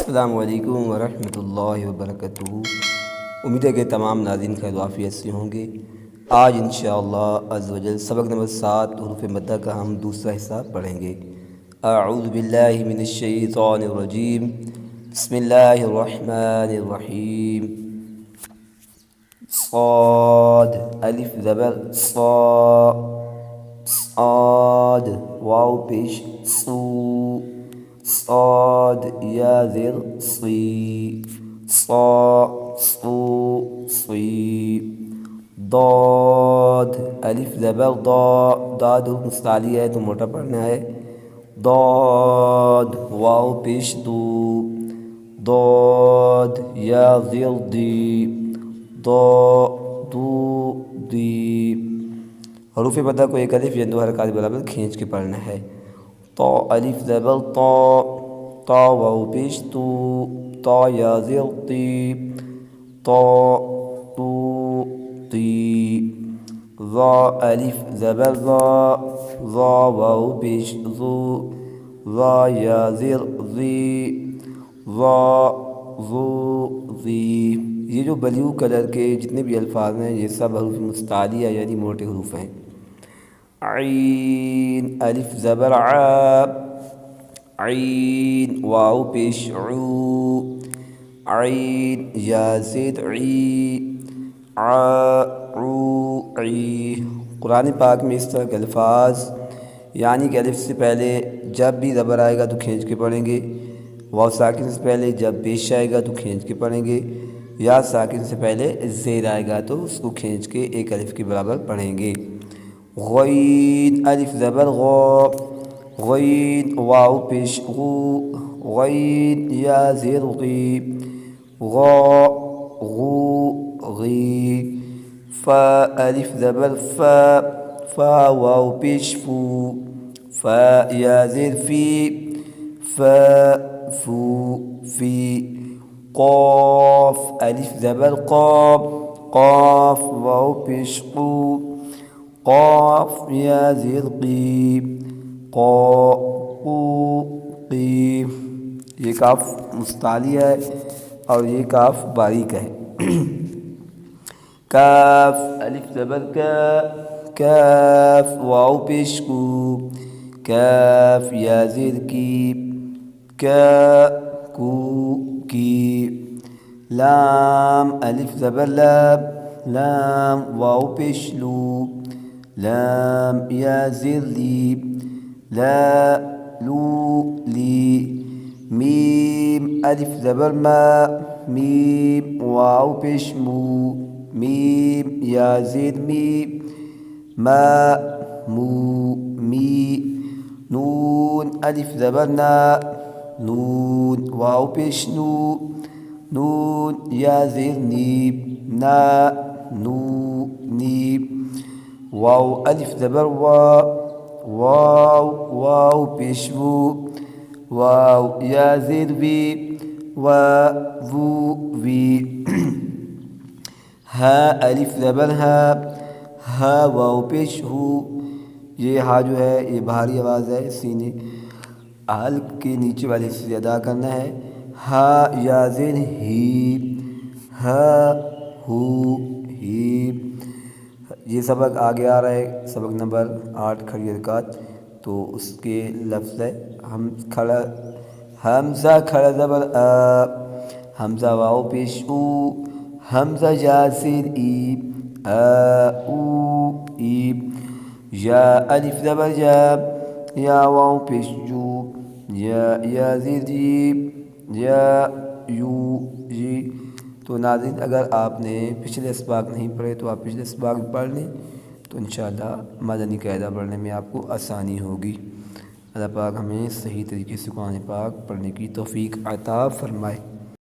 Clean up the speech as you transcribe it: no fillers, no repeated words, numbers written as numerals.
السلام علیکم ورحمۃ اللہ وبرکاتہ۔ امید ہے کہ تمام ناظرین خیر و عافیت سے ہوں گے۔ آج انشاءاللہ عز و جل سبق نمبر 7 حروف مدہ کا ہم دوسرا حصہ پڑھیں گے۔ اعوذ باللہ من الشیطان الرجیم، بسم اللہ الرحمن الرحیم۔ صاد الف زبر صا، صاد واو پیش صو، صاد یا زیر صی، صا صو صی۔ ضاد الف زبر ضا، داد مستعلی ہے تو موٹا پڑھنا ہے، ضاد واو پیش دو، ضاد یا زیر دی، ضا دو دی۔ حروف مدہ کو ایک الف یا دو حرکات برابر کھینچ کے پڑھنا ہے۔ طا الف زبر طا، طا واو پیش تو، طا یا زیر تی، طا تو تی۔ ظا الف زبر ظا، ظا واو پیش ظو، ظا یا زیر ذی، ظا ظو ذی۔ یہ جو بلیو کلر کے جتنے بھی الفاظ ہیں یہ سب حروف مستعلیہ یعنی موٹے حروف ہیں۔ عین الف زبر عا، عین واو پیش عو، عین یا زید عی، عا عو عی۔ قرآن پاک میں اس طرح کے الفاظ یعنی کہ الف سے پہلے جب بھی زبر آئے گا تو کھینچ کے پڑھیں گے، واو ساکن سے پہلے جب پیش آئے گا تو کھینچ کے پڑھیں گے، یا ساکن سے پہلے زیر آئے گا تو اس کو کھینچ کے ایک الف کے برابر پڑھیں گے۔ غین الف زبر غا، غین واو پیش غو، غین یا زیر غی، غا غو غی۔ فا الف زبر فا، فا واو پیش فو، فا یا زیر فی، فا فو فی۔ قاف الف زبر قاف، قاف واو پیش قو، قاف یا زیر قی، قا قو قی۔ یہ کاف مستعلی ہے اور یہ کاف باریک ہے۔ کاف الف زبر کا، کاف واو پیش کو، کاف یا زیر کی، کا کو کی۔ لام الف زبر لام، لام واو پیش لو، لام یا زیر لی، لا لو لی۔ میم الف زبر ما، میم واو پیش مو، میم یا زیر می، ما مو می۔ نون الف زبر نا، نون واو پیش نو، نون یا زیر نی، نا نو نی۔ واو الف زبر وا، واو واو پیش وو، واو یا زیر وی، وا وو وی۔ ہا الف زبر ہا، ہا واو پیش ہو، یہ ہا جو ہے یہ بھاری آواز ہے، سینے حلق کے نیچے والے سے ادا کرنا ہے۔ ہا یا زیر ہی، ہا ہو ہی۔ یہ سبق آگے آ رہا ہے، سبق نمبر 8 کھڑی حرکات، تو اس کے لفظ ہے حمزہ کھڑا زبر آ، حمزہ واو پیش او، حمزہ یا زیر ای، آ او ای۔ یا الف زبر یا، یا واو پیش جو، یا زیر جی، یا یو جی۔ تو ناظرین اگر آپ نے پچھلے اسباق نہیں پڑھے تو آپ پچھلے اسباق بھی پڑھ لیں تو انشاءاللہ مدنی قاعدہ پڑھنے میں آپ کو آسانی ہوگی۔ اللہ پاک ہمیں صحیح طریقے سے قرآن پاک پڑھنے کی توفیق عطا فرمائے۔